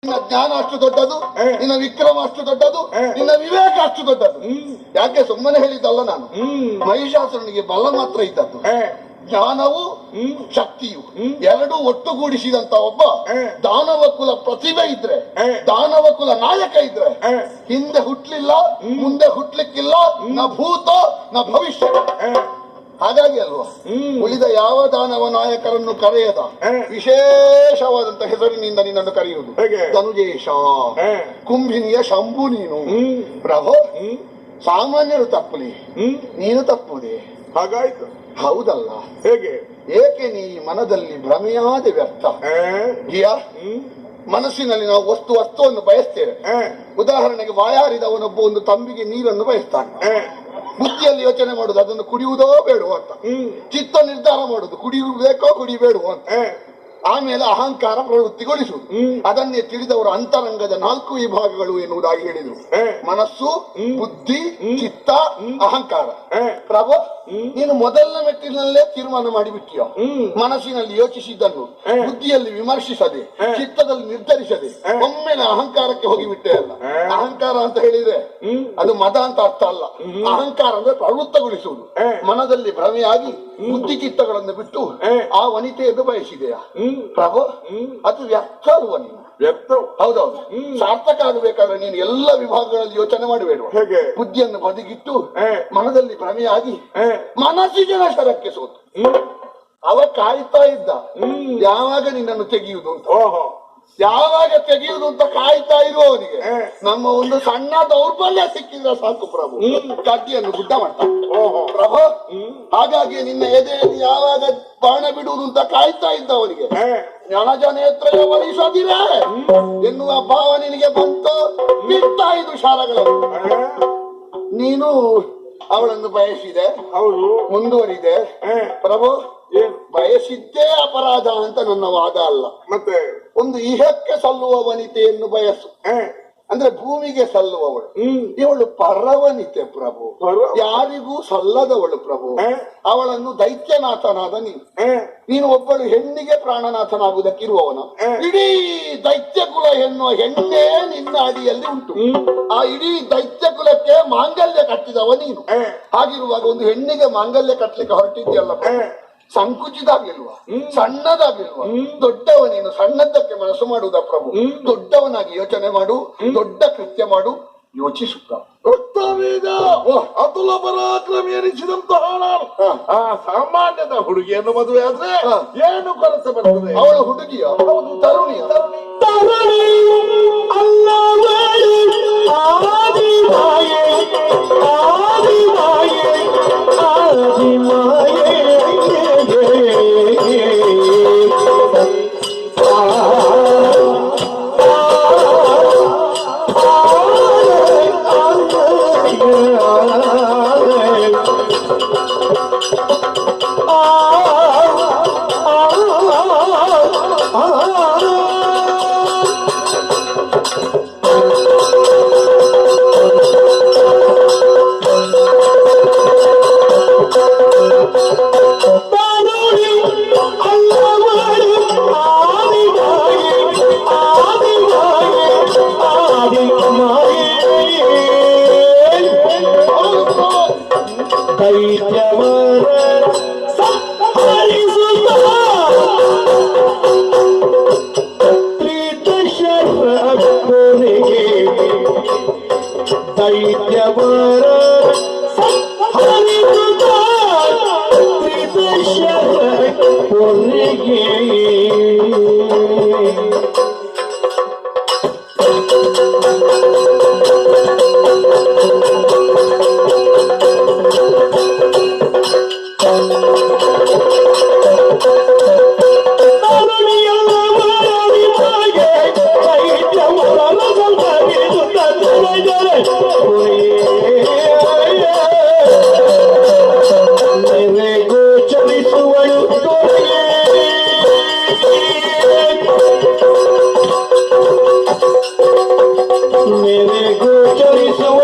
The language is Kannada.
ನಿನ್ನ ಜ್ಞಾನ ಅಷ್ಟು ದೊಡ್ಡದು, ನಿನ್ನ ವಿಕ್ರಮ ಅಷ್ಟು ದೊಡ್ಡದು, ನಿನ್ನ ವಿವೇಕ ಅಷ್ಟು ದೊಡ್ಡದು. ಯಾಕೆ ಸುಮ್ಮನೆ ಹೇಳಿದ್ದಲ್ಲ ನಾನು. ಮಹಿಷಾಸುರನಿಗೆ ಬಲ ಮಾತ್ರ ಇದ್ದದ್ದು, ಜ್ಞಾನವು ಶಕ್ತಿಯು ಎರಡೂ ಒಟ್ಟುಗೂಡಿಸಿದಂತ ಒಬ್ಬ ದಾನವ ಕುಲ ಪ್ರತಿಭೆ ಇದ್ರೆ, ದಾನವ ಕುಲ ನಾಯಕ ಇದ್ರೆ ಹಿಂದೆ ಹುಟ್ಲಿಲ್ಲ, ಮುಂದೆ ಹುಟ್ಲಿಕ್ಕಿಲ್ಲ, ನ ಭೂತ ನ ಭವಿಷ್ಯ. ಹಾಗಾಗಿ ಅಲ್ವಾ ಉಳಿದ ಯಾವ ದಾನವ ನಾಯಕರನ್ನು ಕರೆಯದ ವಿಶೇಷವಾದಂತ ಹೆಸರಿನಿಂದ ನಿನ್ನನ್ನು ಕರೆಯುವುದು. ಧನುಜೇಶ, ಕುಂಭಿನಿಯ ಶಂಭು ನೀನು. ಪ್ರಭು, ಸಾಮಾನ್ಯರು ತಪ್ಪಲಿ, ನೀನು ತಪ್ಪುವುದೇ? ಹಾಗಾಯ್ತು. ಹೌದಲ್ಲ? ಹೇಗೆ? ಏಕೆ ನೀ ಮನದಲ್ಲಿ ಭ್ರಮೆಯಾದ ವ್ಯರ್ಥ. ಮನಸ್ಸಿನಲ್ಲಿ ನಾವು ವಸ್ತುವನ್ನು ಬಯಸ್ತೇವೆ. ಉದಾಹರಣೆಗೆ ಬಾಯಾರಿದವನೊಬ್ಬ ಒಂದು ತಂಬಿಗೆ ನೀರನ್ನು ಬಯಸ್ತಾನೆ. ಬುದ್ಧಿಯಲ್ಲಿ ಯೋಚನೆ ಮಾಡುದು ಅದನ್ನು ಕುಡಿಯುವುದೋ ಬೇಡವೋ ಅಂತ. ಚಿತ್ತ ನಿರ್ಧಾರ ಮಾಡುದು ಕುಡಿಯಬೇಕೋ ಕುಡಿಬೇಡವೋ ಅಂತ. ಆಮೇಲೆ ಅಹಂಕಾರ ಪ್ರವೃತ್ತಿಗೊಳಿಸುವುದು. ಅದನ್ನೇ ತಿಳಿದವರು ಅಂತರಂಗದ 4 ವಿಭಾಗಗಳು ಎನ್ನುವುದಾಗಿ ಹೇಳಿದರು. ಮನಸ್ಸು, ಬುದ್ಧಿ, ಚಿತ್ತ, ಅಹಂಕಾರ. ಪ್ರಭು, ನೀನು ಮೊದಲನೇ ಮೆಟ್ಟಿನಲ್ಲೇ ತೀರ್ಮಾನ ಮಾಡಿಬಿಟ್ಟಿಯೋ. ಮನಸ್ಸಿನಲ್ಲಿ ಯೋಚಿಸಿದ್ದನ್ನು ಬುದ್ಧಿಯಲ್ಲಿ ವಿಮರ್ಶಿಸದೆ, ಚಿತ್ತದಲ್ಲಿ ನಿರ್ಧರಿಸದೆ ಒಮ್ಮೆಲೆ ಅಹಂಕಾರಕ್ಕೆ ಹೋಗಿಬಿಟ್ಟೆ ಅಲ್ಲ. ಅಹಂಕಾರ ಅಂತ ಹೇಳಿದ್ರೆ ಅದು ಮದ ಅಂತ ಅರ್ಥ ಅಲ್ಲ. ಅಹಂಕಾರ ಅಂದ್ರೆ ಪ್ರವೃತ್ತಗೊಳಿಸುವುದು. ಮನದಲ್ಲಿ ಭ್ರಮೆಯಾಗಿ ಬುದ್ಧಿ ಚಿತ್ತಗಳನ್ನು ಬಿಟ್ಟು ಆ ವನಿತೆಯನ್ನು ಬಯಸಿದೆಯಾ ಪ್ರಭು? ಅದು ವ್ಯರ್ಥ ಅಲ್ವ? ನೀನು ವ್ಯರ್ಥ. ಹೌದೌದು. ಸಾರ್ಥಕ ಆಗಬೇಕಾದ್ರೆ ನೀನು ಎಲ್ಲ ವಿಭಾಗಗಳಲ್ಲಿ ಯೋಚನೆ ಮಾಡಬೇಡ. ಬುದ್ಧಿಯನ್ನು ಬದಿಗಿಟ್ಟು ಮನದಲ್ಲಿ ಭ್ರಮೆಯಾಗಿ ಮನಸ್ಸಿಗೆ ಶರಕ್ಕೆ ಸೋತು ಅವ ಕಾಯ್ತಾ ಇದ್ದ ಯಾವಾಗ ನಿನ್ನನ್ನು ತೆಗೆಯುವುದು ಅಂತ. ಯಾವಾಗ ತೆಗೆಯುವುದು ಅಂತ ಕಾಯ್ತಾ ಇರುವವನಿಗೆ ನಮ್ಮ ಒಂದು ಸಣ್ಣ ದೌರ್ಬಲ್ಯ ಸಿಕ್ಕಿದ್ರೆ ಸಾಕು ಪ್ರಭು, ಕಡ್ಡಿಯನ್ನು ಗುಡ್ಡ ಮಾಡ್ತಾನೆ ಪ್ರಭು. ಹಾಗಾಗಿ ನಿನ್ನ ಎದೆಯಲ್ಲಿ ಯಾವಾಗ ಬಾಣ ಬಿಡುವುದು ಅಂತ ಕಾಯ್ತಾ ಇದ್ದವನಿಗೆ ಜ್ಞಾನಜ ನೇತ್ರಯ ವರಿಸದಿರ ಎನ್ನುವ ಭಾವ ನಿನಗೆ ಬಂತು. ಬಿಡ್ತಾ ಇದು ಶಾಲೆಗಳನ್ನು ನೀನು ಅವಳನ್ನು ಬಯಸಿದೆ, ಮುಂದುವರಿದೆ ಪ್ರಭು. ಬಯಸಿದ್ದೇ ಅಪರಾಧ ಅಂತ ನನ್ನ ವಾದ ಅಲ್ಲ. ಮತ್ತೆ ಒಂದು ಇಹಕ್ಕೆ ಸಲ್ಲುವ ವನಿತೆಯನ್ನು ಬಯಸು. ಅಂದ್ರೆ ಭೂಮಿಗೆ ಸಲ್ಲುವವಳು ಇವಳು ಪರವನಿತೆ ಪ್ರಭು, ಯಾರಿಗೂ ಸಲ್ಲದವಳು ಪ್ರಭು. ಅವಳನ್ನು ದೈತ್ಯನಾಥನಾದ ನೀನು ಒಬ್ಬಳು ಹೆಣ್ಣಿಗೆ ಪ್ರಾಣನಾಥನಾಗುವುದಕ್ಕಿರುವವನ. ಇಡೀ ದೈತ್ಯ ಕುಲ ಎನ್ನುವ ಹೆಣ್ಣೇ ನಿನ್ನ ಅಡಿಯಲ್ಲಿ ಉಂಟು. ಆ ಇಡೀ ದೈತ್ಯ ಕುಲಕ್ಕೆ ಮಾಂಗಲ್ಯ ಕಟ್ಟಿದವ ನೀನು. ಹಾಗಿರುವಾಗ ಒಂದು ಹೆಣ್ಣಿಗೆ ಮಾಂಗಲ್ಯ ಕಟ್ಟಲಿಕ್ಕೆ ಹೊರಟಿದ್ಯಲ್ಲ, ಸಂಕುಚಿತಾಗ್ಲಿಲ್ವಾ? ಸಣ್ಣದಾಗ್ಲಿಲ್ವಾ? ದೊಡ್ಡವ ನೀನು ಸಣ್ಣದಕ್ಕೆ ಮನಸ್ಸು ಮಾಡುವುದ ಪ್ರಭು? ದೊಡ್ಡವನಾಗಿ ಯೋಚನೆ ಮಾಡು, ದೊಡ್ಡ ಕೃತ್ಯ ಮಾಡು, ಯೋಚಿಸು ಪ್ರಭು. ಅತುಲ ಪರಾಕ್ರಮಿ ಎನಿಸಿದಂತಹ ನಾನು ಆ ಸಾಮಾನ್ಯದ ಹುಡುಗಿಯನ್ನು ಮದುವೆ ಆದ್ರೆ ಏನು ಕೊರತೆ ಬರ್ತದೆ? ಅವಳು ಹುಡುಗಿಯ ತರುಣಿಯ मेरे गोचरिಸುವ